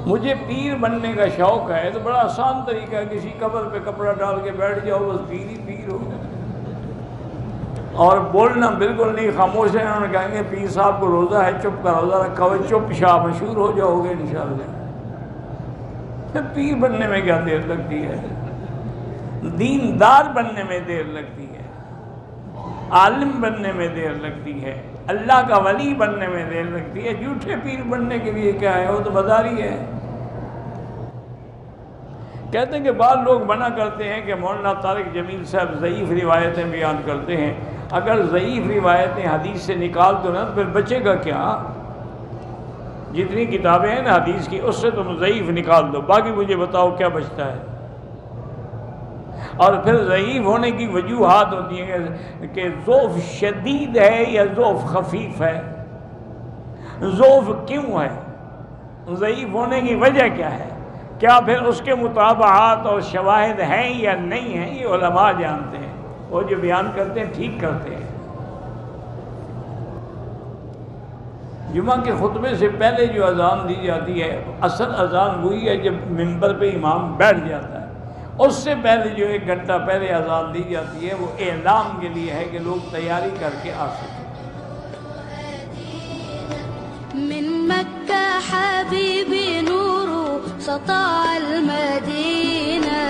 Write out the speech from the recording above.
مجھے پیر بننے کا شوق ہے تو بڑا آسان طریقہ ہے، کسی قبر پہ کپڑا ڈال کے بیٹھ جاؤ، بس پیر ہی پیر ہو، اور بولنا بالکل نہیں، خاموش ہے۔ انہوں نے کہیں گے پیر صاحب کو روزہ ہے، چپ کا روزہ رکھا ہوا، چپ شاہ مشہور ہو جاؤ گے انشاءاللہ۔ پھر پیر بننے میں کیا دیر لگتی ہے؟ دیندار بننے میں دیر لگتی ہے، عالم بننے میں دیر لگتی ہے، اللہ کا ولی بننے میں دیر لگتی ہے۔ جھوٹے پیر بننے کے لیے کیا ہے، وہ تو بازاری ہے۔ کہتے ہیں کہ بعض لوگ منع کرتے ہیں کہ مولانا طارق جمیل صاحب ضعیف روایتیں بیان کرتے ہیں۔ اگر ضعیف روایتیں حدیث سے نکال دو نا، پھر بچے گا کیا؟ جتنی کتابیں ہیں نا حدیث کی، اس سے تم ضعیف نکال دو، باقی مجھے بتاؤ کیا بچتا ہے۔ اور پھر ضعیف ہونے کی وجوہات ہوتی ہیں کہ ضعف شدید ہے یا ضعف خفیف ہے، ضعف کیوں ہے، ضعیف ہونے کی وجہ کیا ہے، کیا پھر اس کے مطابعات اور شواہد ہیں یا نہیں ہیں، یہ علماء جانتے ہیں، وہ جو بیان کرتے ہیں ٹھیک کرتے ہیں۔ جمعہ کے خطبے سے پہلے جو اذان دی جاتی ہے، اصل اذان وہی ہے جب منبر پہ امام بیٹھ جاتا ہے، اس سے پہلے جو 1 گھنٹہ پہلے اذان دی جاتی ہے وہ اعلام کے لیے ہے کہ لوگ تیاری کر کے آ سکیں۔ من مکہ حبیبی نور سطع المدینہ